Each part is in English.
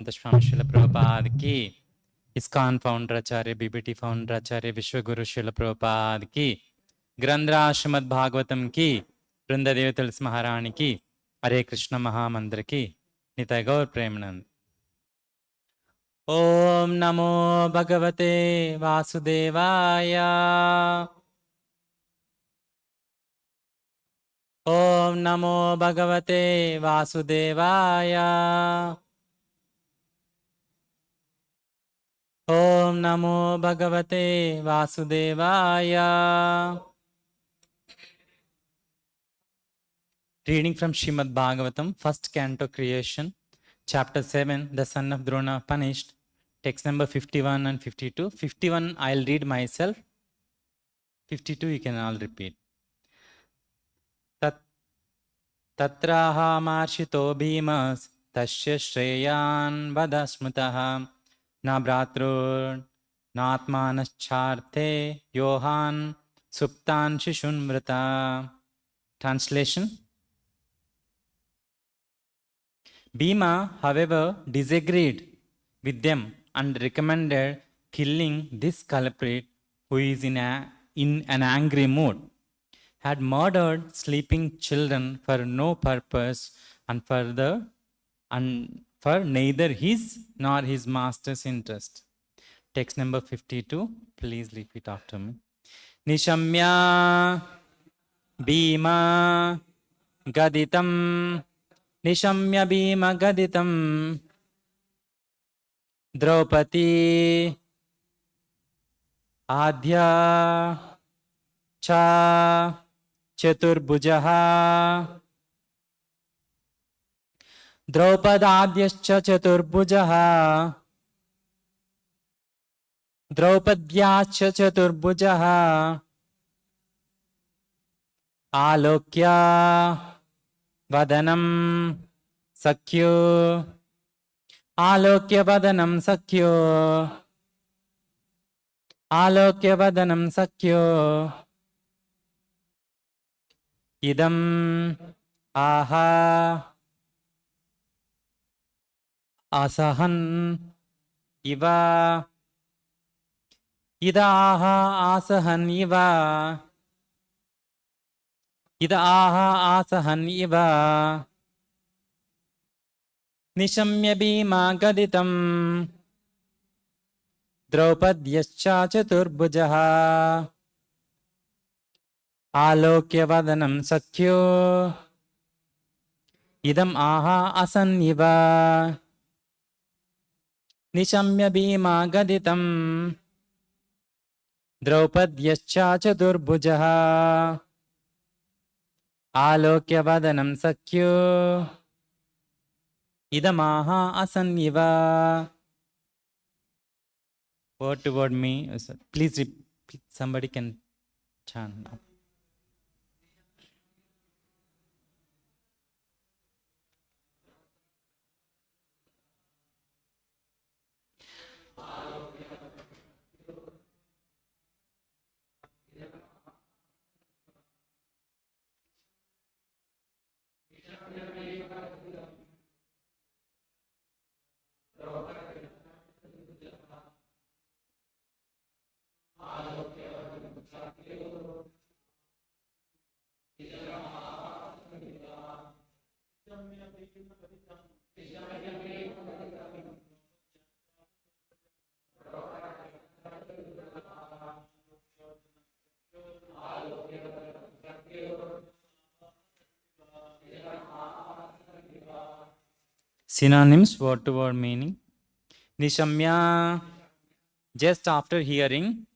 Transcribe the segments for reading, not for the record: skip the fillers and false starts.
the Swamy Srila Prabhupada ki, ISKCON founder Acharya, BBT founder Acharya, Vishwaguru Srila Prabhupada ki, Grandhara Srimad Bhagavatam ki, Vrinda Devatal Maharani ki, Hare Krishna Mahamandra ki, Nitai Gaur Premanand. Om Namo Bhagavate Vasudevaya. Om Namo Bhagavate Vasudevaya. Om Namo Bhagavate Vasudevaya. Reading from Srimad Bhagavatam, first canto, Creation, chapter 7, the son of Drona punished, text number 51 and 52. 51 I'll read myself, 52 you can all repeat. Tatraha marshito bhimas tasya shreyan vadasmutaha na bhratrur natmanascharte yohan suptan shishunmrita. Translation. Bhīma, however, disagreed with them and recommended killing this culprit who is in an angry mood, had murdered sleeping children for no purpose and for neither his nor his master's interest. Text number 52, please repeat after me. Nishamya Bhīma Gaditam. Nishamya Bhīma Gaditam. Draupadī Adhya Cha Caturbhuja. Draupadādyascha Caturbhuja. Draupadyascha Caturbhuja. Alokya Vadanam Sakhyo. Alokya Vadanam Sakhyo. Alokya Vadanam Sakhyo. Idam aha asahan iva. Ida aha asahan iva. Ida aha asahan iva. Nishamya Bhīma Gaditam. Draupadyascha Caturbhuja. Alokya Vadanam Sakhyo. Idam aha asanyiva. Nishamya Bhīma Gaditam. Draupadyascha Caturbhuja. Alokya Vadanam Sakhyo. Idam aha asanyiva. Word to word me. Please repeat. Somebody can chant now. Synonyms, word to word meaning. Nishamya, just after hearing.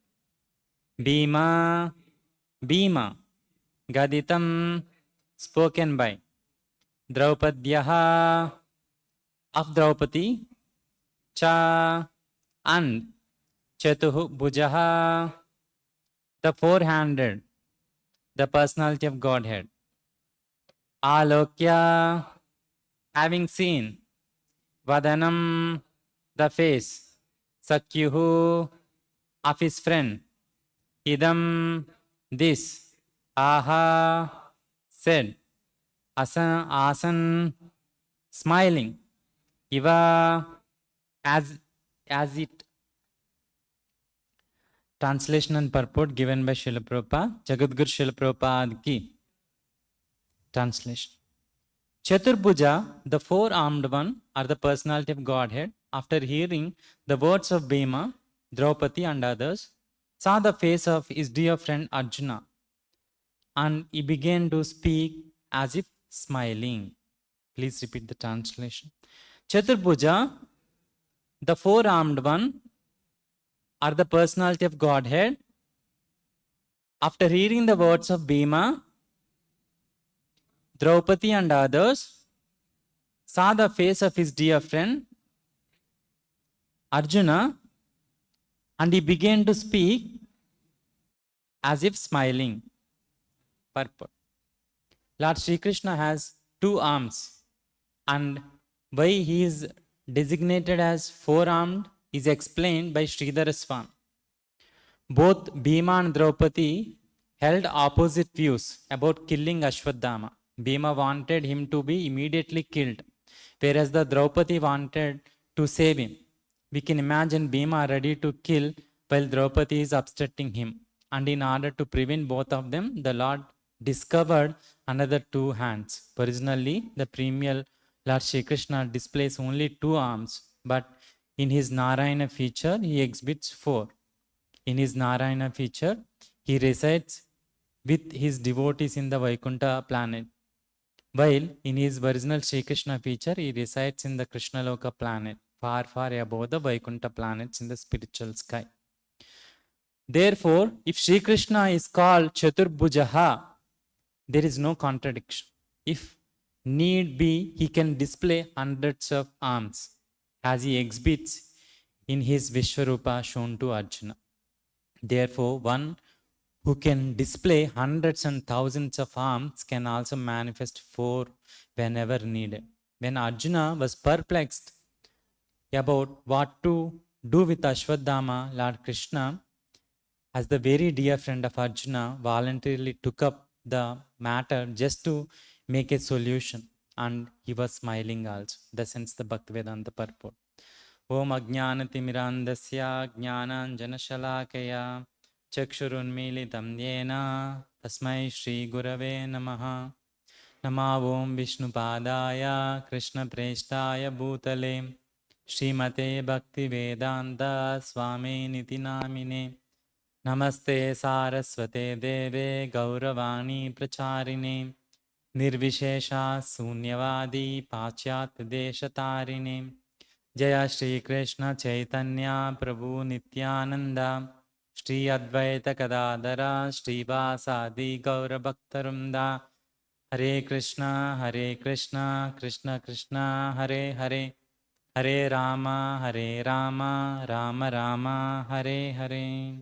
Bhīma, Bhīma. Gaditam, spoken by. Draupadyaha, of Draupadī. Cha, and. Caturbhuja, the four-handed. The personality of Godhead. Alokya, having seen. Vadanam, the face. Sakyuhu, of his friend. Idam, this. Aha, said. Asan, smiling. Iva, as it. Translation and purport given by Srila Prabhupada, Jagadguru Srila Prabhupada ki. Translation. Caturbhuja, the four-armed one, are the personality of Godhead. After hearing the words of Bhīma, Draupadī and others, saw the face of his dear friend Arjuna, and he began to speak as if smiling. Please repeat the translation. Caturbhuja, the four-armed one, are the personality of Godhead. After hearing the words of Bhīma, Draupadī and others, saw the face of his dear friend Arjuna, and he began to speak as if smiling. Purport. Lord Sri Krishna has two arms, and why he is designated as four-armed is explained by Sridhara Swami. Both Bhīma and Draupadī held opposite views about killing Ashwadhama. Bhīma wanted him to be immediately killed, whereas the Draupadī wanted to save him. We can imagine Bhīma ready to kill while Draupadī is obstructing him. And in order to prevent both of them, the Lord discovered another two hands. Originally, the premier Lord Sri Krishna displays only two arms, but in his Narayana feature, he exhibits four. In his Narayana feature, he resides with his devotees in the Vaikuntha planet, while in his original Sri Krishna feature, he resides in the Krishna Loka planet, far, far above the Vaikuntha planets in the spiritual sky. Therefore, if Sri Krishna is called Caturbhujaha, there is no contradiction. If need be, he can display hundreds of arms, as he exhibits in his Vishwarupa shown to Arjuna. Therefore, one who can display hundreds and thousands of arms can also manifest four whenever needed. When Arjuna was perplexed about what to do with Ashwadhama, Lord Krishna, as the very dear friend of Arjuna, voluntarily took up the matter just to make a solution, and he was smiling also. Thus ends the Bhaktivedanta purport. Om Ajnanatimirandasya Jnananjanashalakaya Chakshurunmilitam Yena Tasmai Shri Gurave Namaha. Nama Om Vishnupadaya Krishna Preshtaya Bhutale Srimate Bhaktivedanta Swamy Niti Namine. Namaste Saraswate Deve Gauravani Pracharine Nirvishesha Sunyavadi Pachyat Deshatarine. Jaya Shri Krishna Chaitanya Prabhu Nityananda Shri Advaita Kadadara Shri Vasadi Gaura Bhaktarumda. Hare Krishna Krishna Krishna Hare Hare, Hare Rama Rama Rama Hare Hare.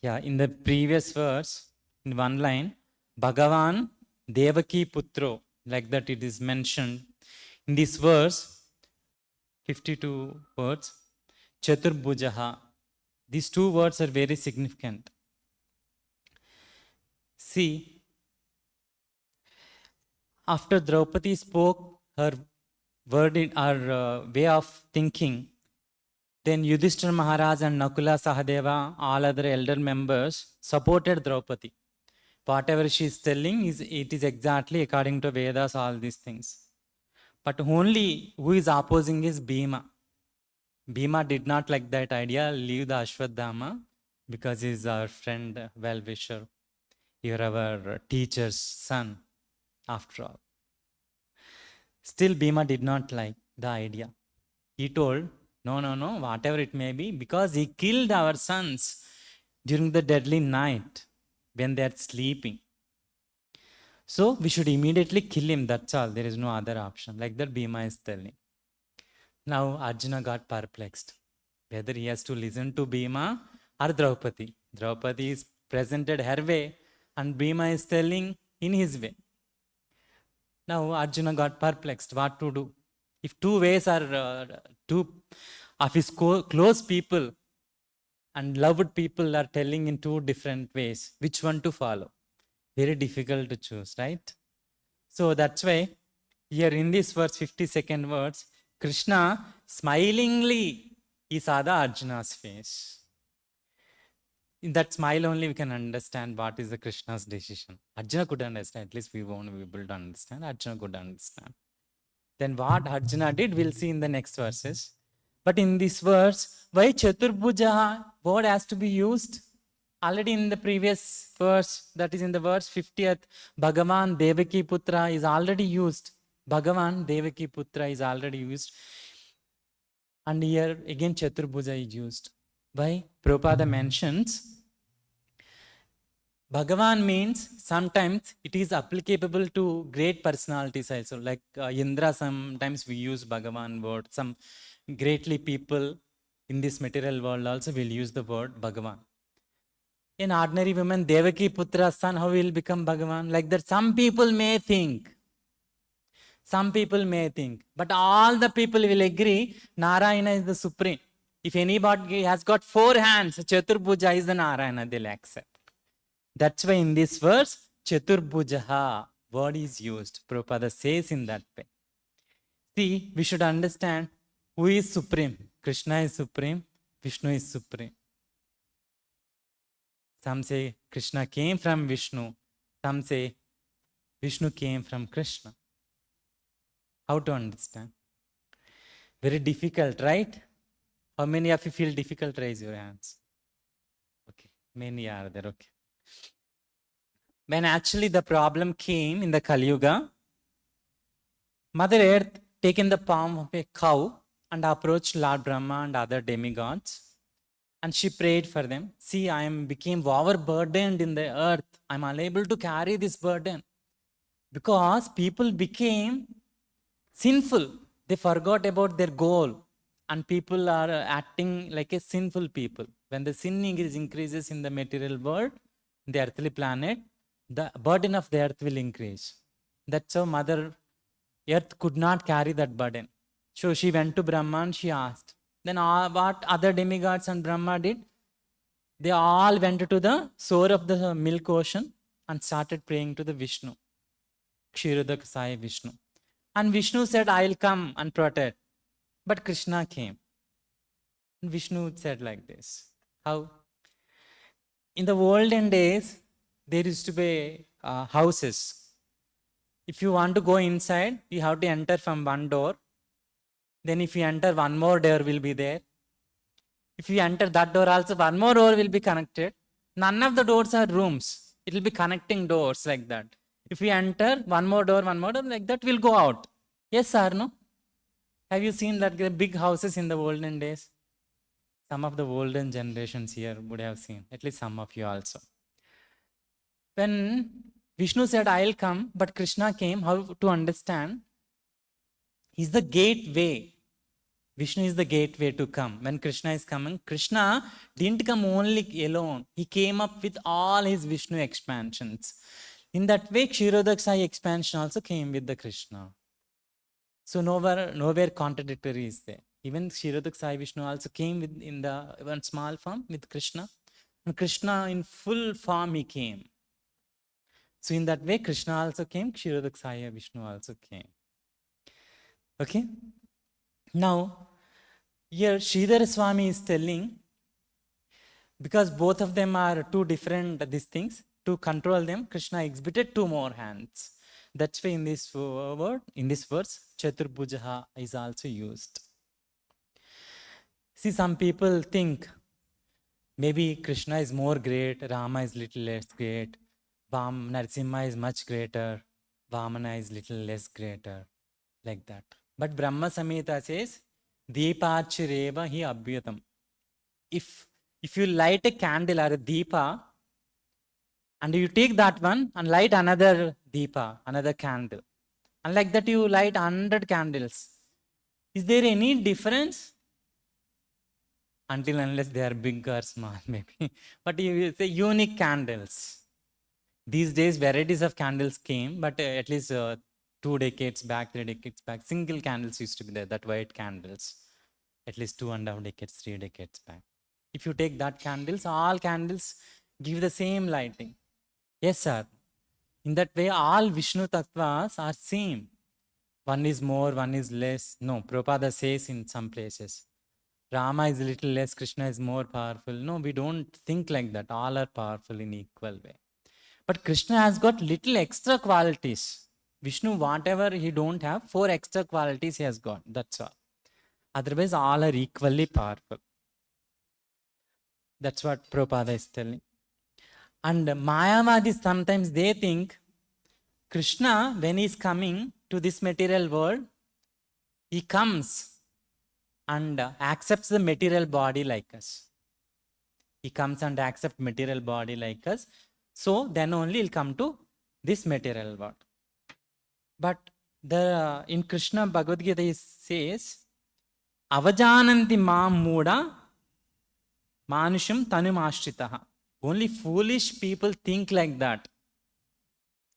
Yeah, in the previous verse, in one line, Bhagavan Devaki Putro, like that it is mentioned. In this verse, 52 words, Caturbhujaha. These two words are very significant. See, after Draupadī spoke her word in her way of thinking, then Yudhishthira Maharaj and Nakula Sahadeva, all other elder members, supported Draupadī. Whatever she is telling, it is exactly according to Vedas, all these things. But only who is opposing is Bhīma. Bhīma did not like that idea, leave the Ashwadhama, because he is our friend, well-wisher. You are our teacher's son, after all. Still, Bhīma did not like the idea. He told, no, whatever it may be, because he killed our sons during the deadly night when they are sleeping. So we should immediately kill him, that's all. There is no other option. Like that Bhīma is telling. Now Arjuna got perplexed, whether he has to listen to Bhīma or Draupadī. Draupadī is presented her way and Bhīma is telling in his way. Now Arjuna got perplexed, what to do? If two ways are, two of his close people and loved people are telling in two different ways, which one to follow? Very difficult to choose, right? So that's why here in this verse, 52nd words, Krishna smilingly, he saw the Arjuna's face. In that smile only we can understand what is the Krishna's decision. Arjuna could understand, at least we won't be able to understand. Arjuna could understand. Then what Arjuna did, we'll see in the next verses. But in this verse, why Caturbhuja word has to be used? Already in the previous verse, that is in the verse 50th, Bhagavan Devaki Putra is already used. Bhagavan Devaki Putra is already used. And here again Caturbhuja is used. Why? Prabhupada mentions Bhagavan means sometimes it is applicable to great personalities also. Like Indra, sometimes we use Bhagavan word. Some greatly people in this material world also will use the word Bhagavan. In ordinary women, Devaki Putra's son, how will become Bhagavan? Like that, some people may think. Some people may think. But all the people will agree, Narayana is the supreme. If anybody has got 4 hands, Caturbhuja is the Narayana, they'll accept. That's why in this verse, Caturbhujaha word is used. Prabhupada says in that way. See, we should understand who is supreme. Krishna is supreme, Vishnu is supreme. Some say Krishna came from Vishnu. Some say Vishnu came from Krishna. How to understand? Very difficult, right? How many of you feel difficult? Raise your hands. Okay, many are there. Okay. When actually the problem came in the Kali Yuga, Mother Earth taken the form of a cow and approached Lord Brahma and other demigods. And she prayed for them. See, I became overburdened in the earth. I'm unable to carry this burden. Because people became sinful. They forgot about their goal. And people are acting like a sinful people. When the sin increases in the material world, the earthly planet, the burden of the earth will increase. That's how Mother Earth could not carry that burden. So she went to Brahma and she asked. Then what other demigods and Brahma did? They all went to the shore of the milk ocean and started praying to the Vishnu. Kshirodak Sai Vishnu. And Vishnu said, I'll come and protect. But Krishna came. And Vishnu said like this. How? In the olden days, there used to be houses. If you want to go inside, you have to enter from one door. Then if you enter, one more door will be there. If you enter that door also, one more door will be connected. None of the doors are rooms. It will be connecting doors like that. If you enter, one more door, like that will go out. Yes or no? Have you seen that the big houses in the olden days? Some of the olden generations here would have seen. At least some of you also. When Vishnu said, I'll come, but Krishna came, how to understand? He's the gateway. Vishnu is the gateway to come. When Krishna is coming, Krishna didn't come only alone. He came up with all his Vishnu expansions. In that way, Kshirodak Sai expansion also came with the Krishna. So nowhere contradictory is there. Even Kshirodak Sai Vishnu also came in the one small form with Krishna. And Krishna in full form he came. So in that way, Krishna also came, Kshirodak Sai Vishnu also came. Okay? Now, here Sridhar Swamy is telling, because both of them are two different these things, to control them, Krishna exhibited 2 more hands. That's why in this word, in this verse, Caturbhuja is also used. See, some people think maybe Krishna is more great, Rama is little less great, Narasimha is much greater, Vamana is little less greater, like that. But Brahma Samhita says, Deepachireva hi abhyatam. If you light a candle or a deepa, and you take that one and light another deepa, another candle, and like that you light 100 candles, is there any difference? Until unless they are big or small, maybe. But you say unique candles. These days, varieties of candles came, but at least 2 decades back, 3 decades back, single candles used to be there, that white candles. At least 2.5 decades, 3 decades back. If you take that candles, all candles give the same lighting. Yes, sir. In that way, all Vishnu Tattvas are same. one is more, one is less. No, Prabhupada says in some places, Rama is a little less, Krishna is more powerful. No, we don't think like that. All are powerful in equal way. But Krishna has got little extra qualities. Vishnu, whatever he don't have, 4 extra qualities he has got. That's all. Otherwise, all are equally powerful. That's what Prabhupada is telling. And Mayavadis, sometimes they think Krishna, when he is coming to this material world, he comes and accepts the material body like us. He comes and accepts material body like us. So then only he'll come to this material world. But in Krishna Bhagavad Gita he says, Avajananti mam muda manusham tanumashtritaha. Only foolish people think like that.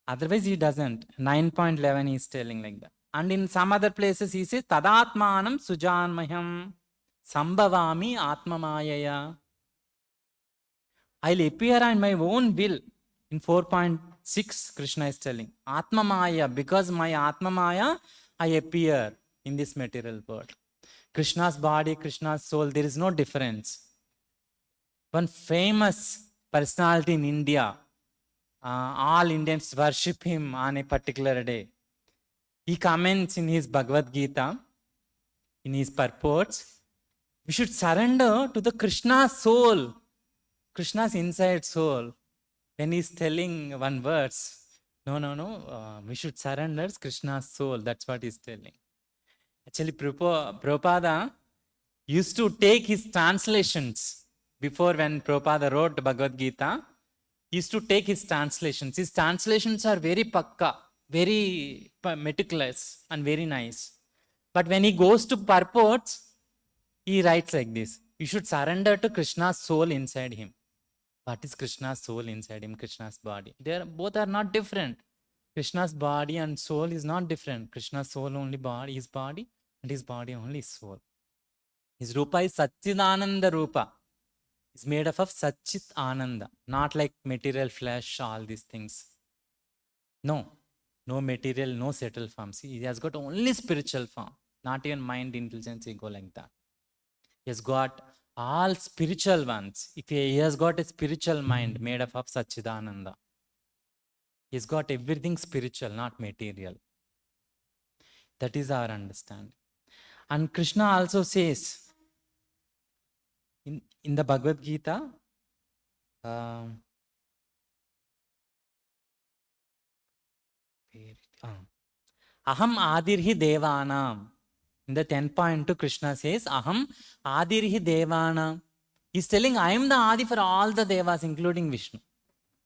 Otherwise he doesn't. 9.11 he is telling like that. And in some other places he says, Tadatmanam sujanmayam sambhavami atmamayaya. I'll appear on my own will. In 4.6 Krishna is telling, Atmamaya, because my Atmamaya, I appear in this material world. Krishna's body, Krishna's soul, there is no difference. One famous personality in India, all Indians worship him on a particular day. He comments in his Bhagavad Gita, in his purports, we should surrender to the Krishna's soul, Krishna's inside soul. When he's telling one verse, no, we should surrender Krishna's soul. That's what he's telling. Actually, Prabhupada used to take his translations before when Prabhupada wrote Bhagavad Gita. He used to take his translations. His translations are very pakka, very meticulous and very nice. But when he goes to purports, he writes like this. You should surrender to Krishna's soul inside him. What is Krishna's soul inside him? Krishna's body. Both are not different. Krishna's body and soul is not different. Krishna's soul only body, his body, and his body only his soul. His Rupa is Satchidananda Rupa. It's made up of Satchit Ananda, not like material flesh, all these things. No material, no settled forms. He has got only spiritual form, not even mind, intelligence, ego like that. He has got all spiritual ones. If he has got a spiritual mind made up of Satchidananda, he's got everything spiritual, not material. That is our understanding. And Krishna also says in the Bhagavad Gita, Aham Adirhi Devanam. In the 10.2, Krishna says, Aham Adirhi Devanam. He's telling, I am the Adi for all the Devas, including Vishnu.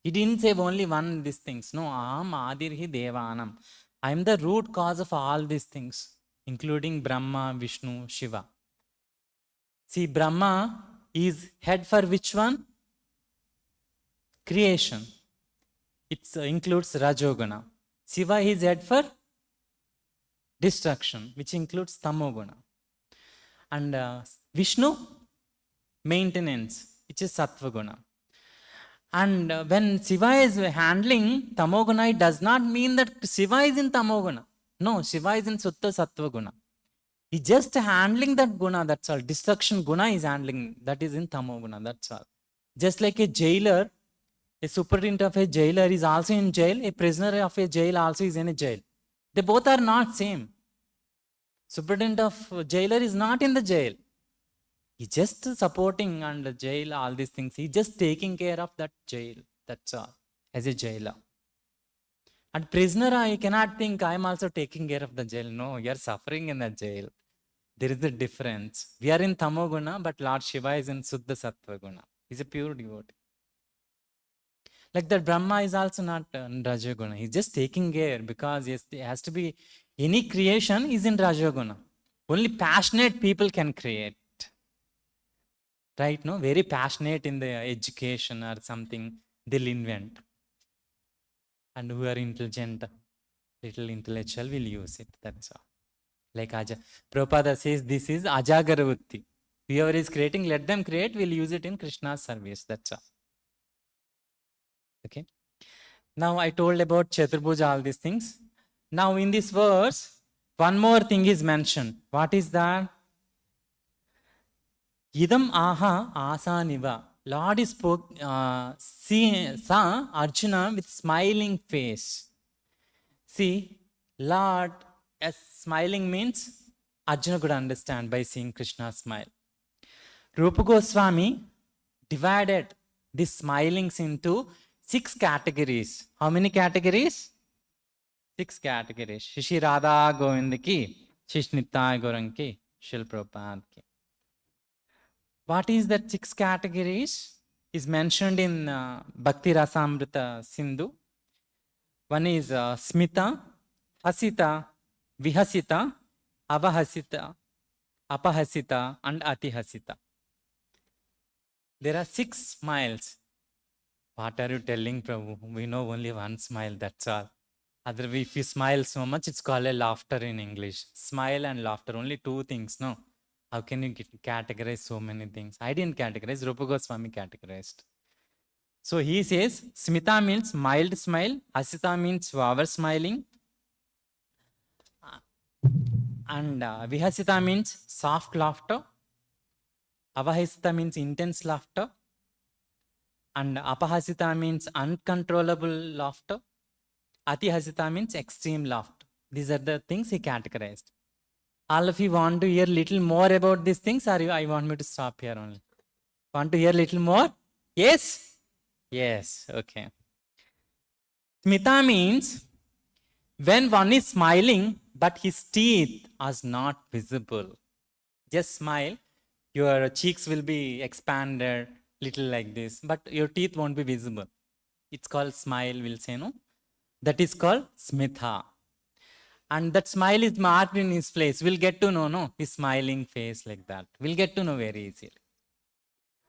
He didn't say only one these things. No, Aham Adirhi Devanam. I am the root cause of all these things, including Brahma, Vishnu, Shiva. See, Brahma is head for which one? Creation. It includes Rajoguna. Shiva is head for destruction, which includes Tamoguna. And Vishnu, maintenance, which is Sattvaguna. And when Shiva is handling Tamoguna, it does not mean that Shiva is in Tamoguna. No, Shiva is in Sutta Sattvaguna. He's just handling that guna, that's all. Destruction guna is handling, that is in Tamoguna, that's all. Just like a jailer, a superintendent of a jailer is also in jail, a prisoner of a jail also is in a jail. They both are not same. Superintendent of jailer is not in the jail. He's just supporting and the jail, all these things. He's just taking care of that jail, that's all, as a jailer. And prisoner, I cannot think I am also taking care of the jail. No, you are suffering in the jail. There is a difference. We are in Tamoguna, but Lord Shiva is in Suddha Sattva Guna. He's a pure devotee. Like that, Brahma is also not in Rajoguna. He's just taking care because yes, there has to be, any creation is in Rajoguna. Only passionate people can create. Right? No? Very passionate in the education or something, they'll invent. And who are intelligent, little intellectual will use it. That's all. Like Prabhupada says, this is Ajagaravatti. Whoever is creating, let them create, we'll use it in Krishna's service. That's all. Okay. Now I told about Caturbhuja, all these things. Now in this verse, One more thing is mentioned. What is that? Idam aha asaniva. Lord spoke, saw Arjuna with smiling face. See, Lord, as smiling means Arjuna could understand by seeing Krishna's smile. Rupa Goswami divided these smilings into 6 categories. How many categories? 6 categories. Shishi Radha Govind ki, Shish Nittai Gaurang ki, Shil Prabhupada ki. What is that 6 categories? Is mentioned in Bhakti Rasamrita Sindhu. One is Smita, Hasita, Vihasita, Avahasita, Apahasita, and Atihasita. There are 6 smiles. What are you telling, Prabhu? We know only one smile, that's all. Otherwise, if you smile so much, it's called a laughter in English. Smile and laughter, only 2 things, no? How can you categorize so many things? I didn't categorize, Rupa Goswami categorized. So he says, Smita means mild smile, Hasita means our smiling, and Vihasita means soft laughter, Avahasita means intense laughter, and Apahasita means uncontrollable laughter, Atihasita means extreme laughter. These are the things he categorized. All of you want to hear little more about these things, or I want me to stop here only? Want to hear little more? Yes? Yes, okay. Smita means when one is smiling, but his teeth are not visible. Just smile, your cheeks will be expanded, little like this, but your teeth won't be visible. It's called smile, we'll say, no? That is called Smitha. And that smile is marked in his face. We'll get to know, no? His smiling face like that. We'll get to know very easily.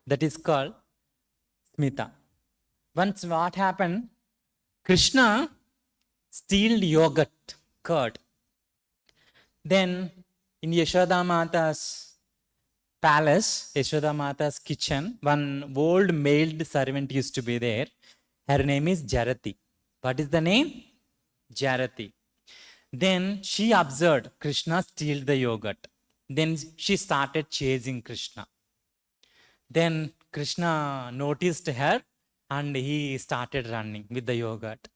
That is called Smita. Once what happened? Krishna stealed yogurt, curd. Then in Yashoda Mata's palace, Yashoda Mata's kitchen, one old maid servant used to be there. Her name is Jarati. What is the name? Jarati. Then she observed Krishna steal the yogurt. Then she started chasing Krishna. Then Krishna noticed her and he started running with the yogurt.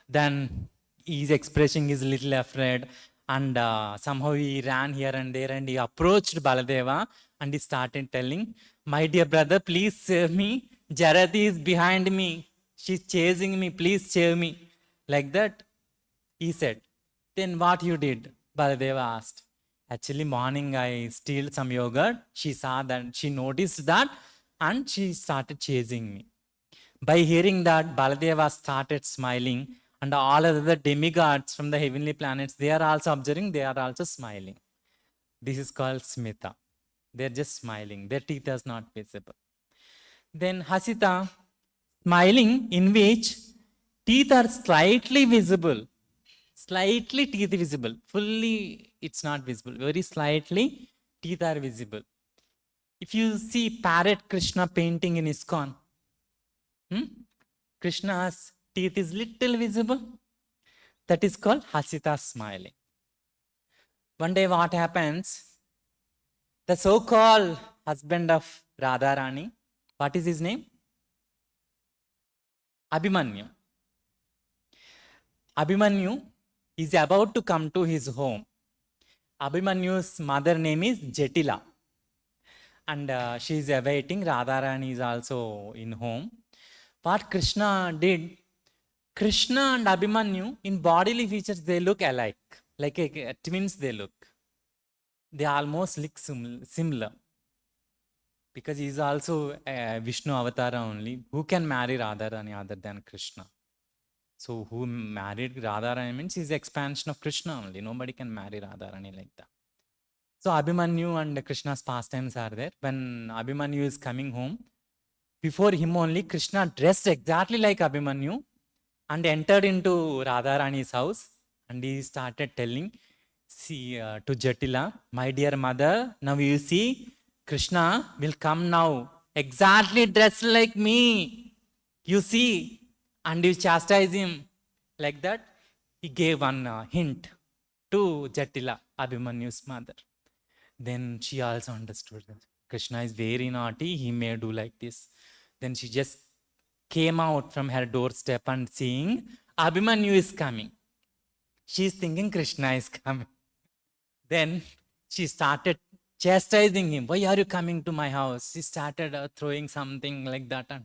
Then his expression is little afraid, and somehow he ran here and there, and he approached Baladeva and he started telling, my dear brother, please save me. Jarati is behind me. She's chasing me. Please save me. Like that, he said. Then what you did? Baladeva asked. Actually, morning I steal some yogurt. She saw that, she noticed that, and she started chasing me. By hearing that, Baladeva started smiling, and all other demigods from the heavenly planets, they are also observing, they are also smiling. This is called Smita. They're just smiling. Their teeth are not visible. Then Hasita, smiling in which teeth are slightly visible. Slightly teeth visible. Fully it's not visible. Very slightly teeth are visible. If you see parrot Krishna painting in ISKCON, Krishna's teeth is little visible. That is called Hasita smiling. One day what happens? The so-called husband of Radharani, what is his name? Abhimanyu. Abhimanyu is about to come to his home. Abhimanyu's mother name is Jatila. And she is awaiting. Radharani is also in home. What Krishna did, Krishna and Abhimanyu, in bodily features, they look alike. Like twins they look. They almost look similar. Because he is also a Vishnu avatar only. Who can marry Radharani other than Krishna? So who married Radharani means he is expansion of Krishna only. Nobody can marry Radharani like that. So Abhimanyu and Krishna's pastimes are there. When Abhimanyu is coming home, before him only Krishna dressed exactly like Abhimanyu and entered into Radharani's house, and he started telling to Jatila, my dear mother, now you see Krishna will come now exactly dressed like me. You see, and you chastise him. Like that, he gave one hint. to Jatila, Abhimanyu's mother. Then she also understood that Krishna is very naughty, he may do like this. Then she just came out from her doorstep and seeing Abhimanyu is coming. She is thinking Krishna is coming. Then she started chastising him. Why are you coming to my house? She started throwing something like that. And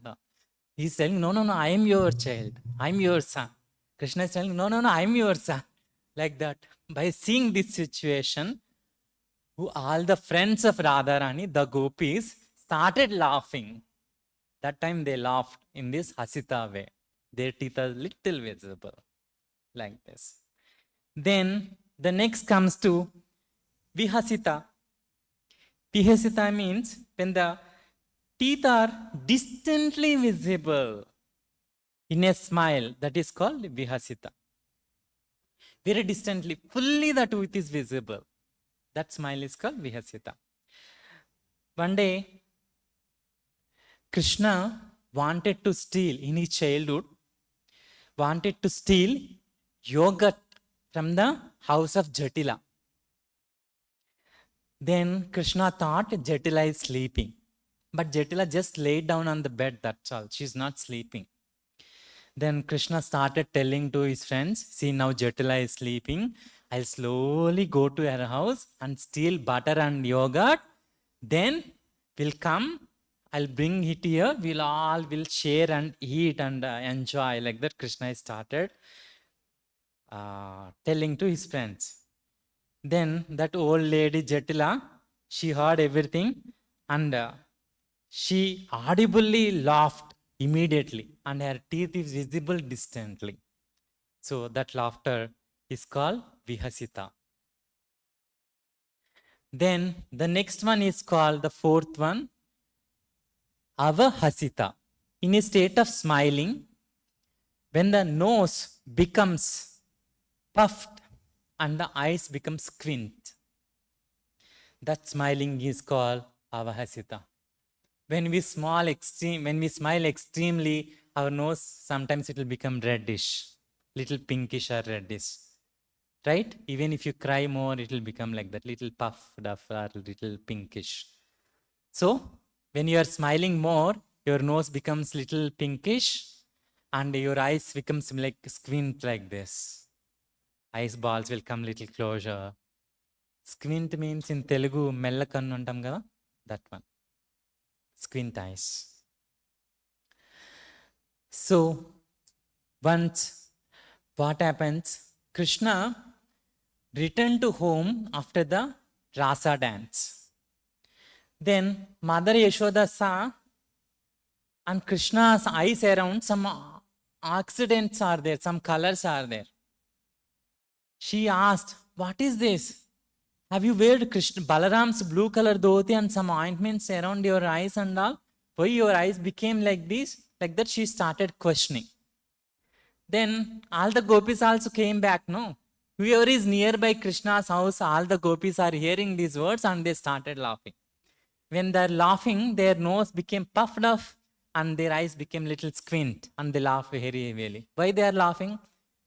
he's telling, no, I am your child. I'm your son. Krishna is telling, no, I'm your son. Like that. By seeing this situation, all the friends of Radharani, the gopis, started laughing. That time they laughed in this Hasita way. Their teeth are little visible. Like this. Then the next comes to Vihasita. Vihasita means when the teeth are distantly visible in a smile, that is called Vihasita. Very distantly, fully the tooth is visible. That smile is called Vihasita. One day, Krishna wanted to steal, in his childhood, wanted to steal yogurt from the house of Jatila. Then Krishna thought Jatila is sleeping. But Jatila just laid down on the bed, that's all. She's not sleeping. Then Krishna started telling to his friends, see now Jatila is sleeping. I'll slowly go to her house and steal butter and yogurt. Then we'll come, I'll bring it here. We'll all will share and eat and enjoy. Like that Krishna started telling to his friends. Then that old lady Jatila, she heard everything and she audibly laughed immediately and her teeth is visible distantly. So that laughter is called Vihasita. Then the next one is called, the fourth one, Avahasita. In a state of smiling, when the nose becomes puffed and the eyes become squint, that smiling is called Avahasita. When we smile extremely, our nose sometimes it will become reddish, little pinkish or reddish. Right? Even if you cry more, it will become like that, little puffed up or little pinkish. So, when you are smiling more, your nose becomes little pinkish and your eyes becomes like squint like this. Eyes balls will come little closer. Squint means in Telugu, mella kannu antam kada, that one. Squint eyes. So, once what happens? Krishna returned to home after the Rasa dance. Then Mother Yashoda saw and Krishna's eyes around, some accidents are there, some colors are there. She asked, what is this? Have you wear Balaram's blue color dhoti and some ointments around your eyes and all? Why your eyes became like this? Like that she started questioning. Then all the gopis also came back, no? Whoever is nearby Krishna's house, all the gopis are hearing these words and they started laughing. When they're laughing, their nose became puffed up and their eyes became little squint and they laugh very heavily. Why they are laughing?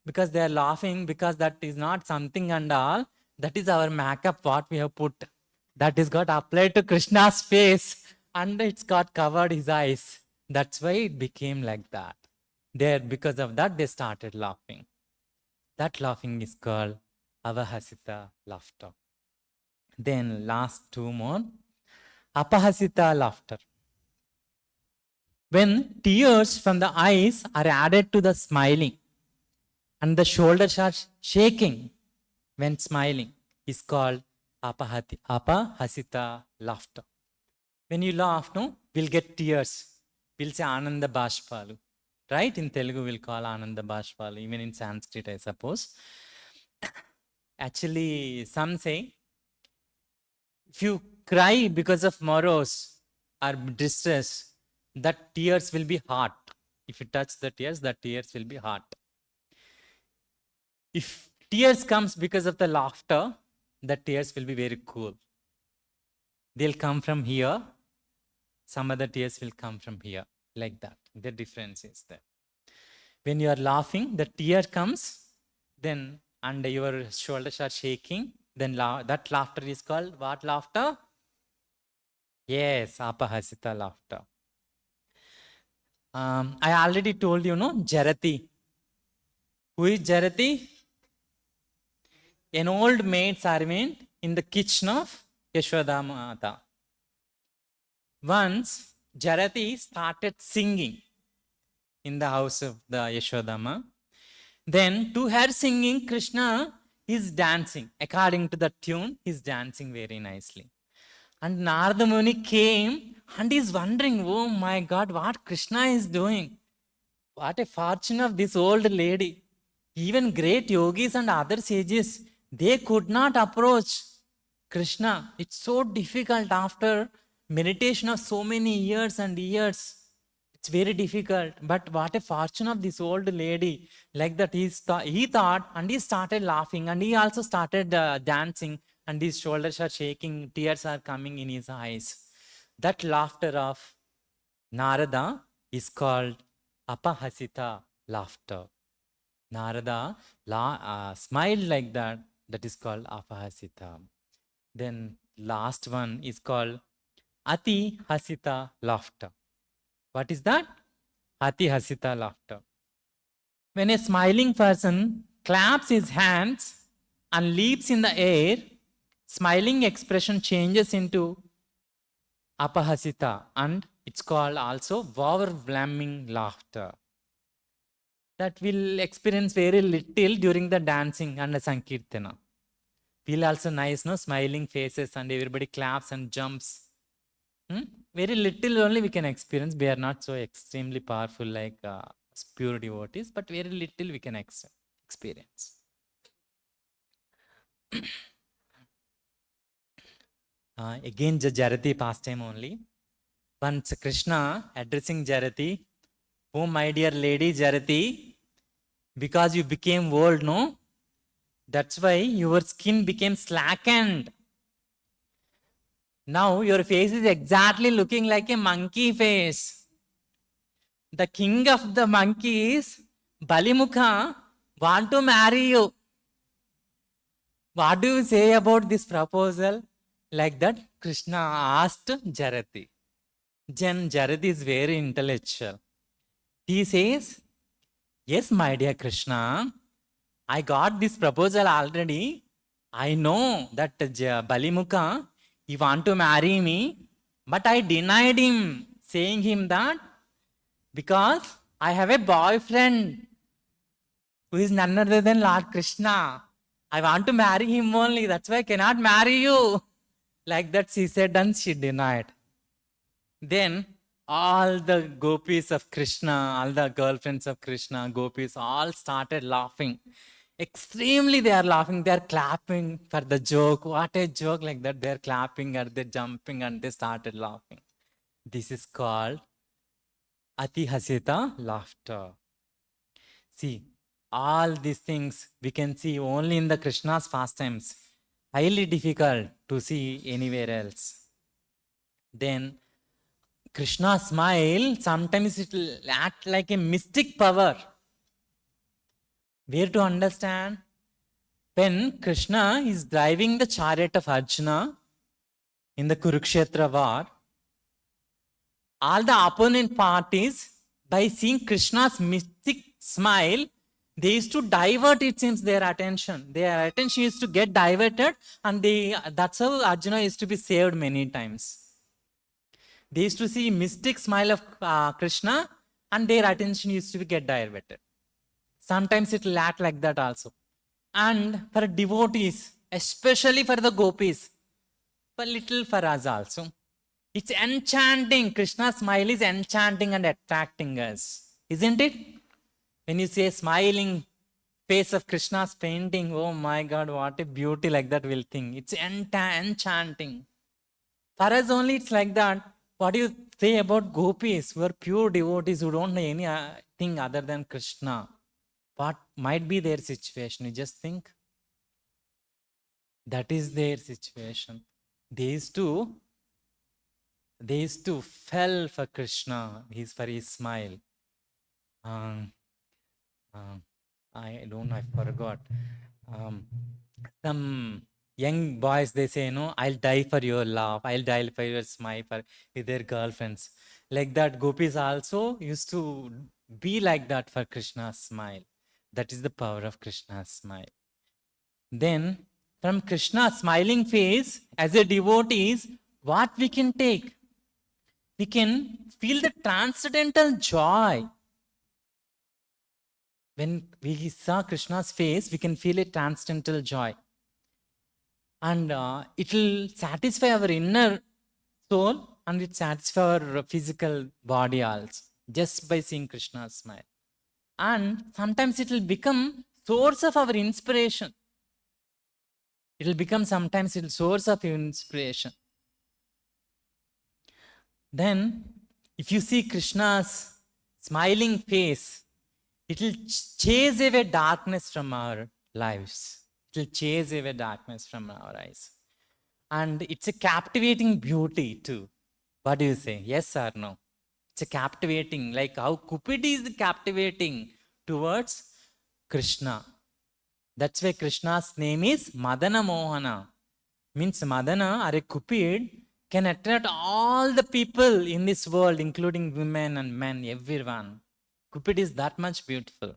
Because they are laughing because that is not something and all. That is our makeup what we have put. That is got applied to Krishna's face and it's got covered his eyes. That's why it became like that. There, because of that, they started laughing. That laughing is called Avahasita laughter. Then last two more. Apahasita laughter. When tears from the eyes are added to the smiling and the shoulders are shaking when smiling is called Apahasita laughter. When you laugh, no, we'll get tears. We'll say Ananda Bashpalu. Right? In Telugu, we'll call Ananda Bashpalu. Even in Sanskrit, I suppose. Actually, some say, if you cry because of morose or distress, that tears will be hot. If you touch the tears will be hot. If tears comes because of the laughter, the tears will be very cool. They'll come from here. Some other tears will come from here. Like that. The difference is there. When you are laughing, the tear comes, then and your shoulders are shaking, then that laughter is called what laughter? Yes, apahasita laughter. I already told you, no, Jarati. Who is Jarati? An old maid servant in the kitchen of Yashoda Mata. Once Jarati started singing in the house of the Yashodama. Then to her singing, Krishna is dancing. According to the tune, he's dancing very nicely. And Narada Muni came and is wondering, oh my God, what Krishna is doing? What a fortune of this old lady. Even great yogis and other sages, they could not approach Krishna. It's so difficult after meditation of so many years and years. It's very difficult. But what a fortune of this old lady. Like that, he thought and he started laughing and he also started dancing and his shoulders are shaking, tears are coming in his eyes. That laughter of Narada is called apahasita laughter. Narada smiled like that. That is called apahasita. Then last one is called ati hasita laughter. What is that? Ati hasita laughter. When a smiling person claps his hands and leaps in the air, smiling expression changes into apahasita, and it's called also overwhelming laughter. That will experience very little during the dancing and the Sankirtana. Feel also nice, no? Smiling faces and everybody claps and jumps. Very little only we can experience. We are not so extremely powerful like pure devotees, but very little we can experience. Again, the Jarati pastime only. Once Krishna addressing Jarati, oh my dear lady Jarati, because you became old, no? That's why your skin became slackened. Now your face is exactly looking like a monkey face. The king of the monkeys, Balimukha, want to marry you. What do you say about this proposal? Like that, Krishna asked Jarati. Jarati is very intellectual. He says, yes, my dear Krishna, I got this proposal already. I know that Balimukha, he want to marry me, but I denied him, saying him that because I have a boyfriend who is none other than Lord Krishna. I want to marry him only. That's why I cannot marry you. Like that she said and she denied. Then all the gopis of Krishna, all the girlfriends of Krishna, gopis, all started laughing. Extremely they are laughing. They are clapping for the joke. What a joke, like that. They are clapping and they're jumping and they started laughing. This is called ati hasita laughter. See, all these things we can see only in the Krishna's pastimes. Highly difficult to see anywhere else. Then Krishna's smile, sometimes it will act like a mystic power. Where to understand? When Krishna is driving the chariot of Arjuna in the Kurukshetra war, all the opponent parties, by seeing Krishna's mystic smile, they used to divert, it seems, their attention. Their attention used to get diverted, and that's how Arjuna used to be saved many times. They used to see mystic smile of Krishna, and their attention used to get diverted. Sometimes it will act like that also. And for devotees, especially for the gopis, but little for us also, it's enchanting. Krishna's smile is enchanting and attracting us, isn't it? When you say smiling face of Krishna's painting, oh my God, what a beauty, like that we'll think. It's enchanting. For us only it's like that. What do you say about gopis who are pure devotees who don't know anything other than Krishna? What might be their situation? You just think. That is their situation. They used to fell for Krishna, for his smile. I forgot. Some young boys, they say, no, I'll die for your love, I'll die for your smile, with their girlfriends. Like that, gopis also used to be like that for Krishna's smile. That is the power of Krishna's smile. Then, from Krishna's smiling face, as a devotees, what we can take? We can feel the transcendental joy. When we saw Krishna's face, we can feel a transcendental joy. And it will satisfy our inner soul and it satisfy our physical body also, just by seeing Krishna's smile. And sometimes it will become source of our inspiration. It will become sometimes a source of inspiration. Then, if you see Krishna's smiling face, it will chase away darkness from our lives. It will chase away darkness from our eyes. And it's a captivating beauty too. What do you say? Yes or no? It's a captivating, like how Cupid is captivating towards Krishna. That's why Krishna's name is Madana Mohana. Means Madana or a Cupid can attract all the people in this world, including women and men, everyone. Cupid is that much beautiful.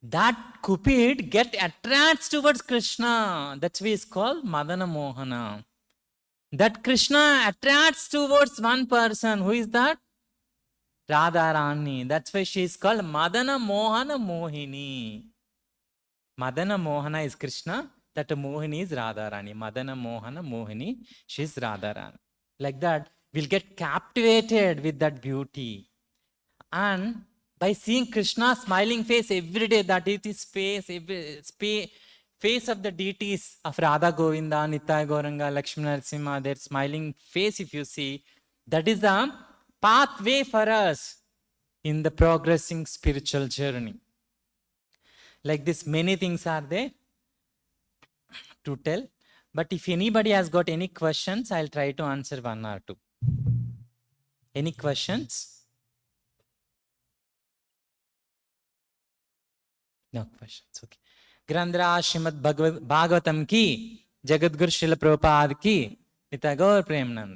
That Cupid attracts towards Krishna. That's why it's called Madana Mohana. That Krishna attracts towards one person. Who is that? Radharani. That's why she is called Madana Mohana Mohini. Madana Mohana is Krishna. That Mohini is Radharani. Madana Mohana Mohini. She is Radharani. Like that, we'll get captivated with that beauty. And by seeing Krishna's smiling face every day, that it is face of the deities of Radha Govinda, Nitai Gauranga, Lakshmi Narasimha, their smiling face, if you see, that is the pathway for us in the progressing spiritual journey. Like this, many things are there to tell. But if anybody has got any questions, I'll try to answer one or two. Any questions? No questions. Okay. Grandhara Srimad Bhagavatam ki, Jagadguru Srila Prabhupada ki, Nitya Gaur Premanand.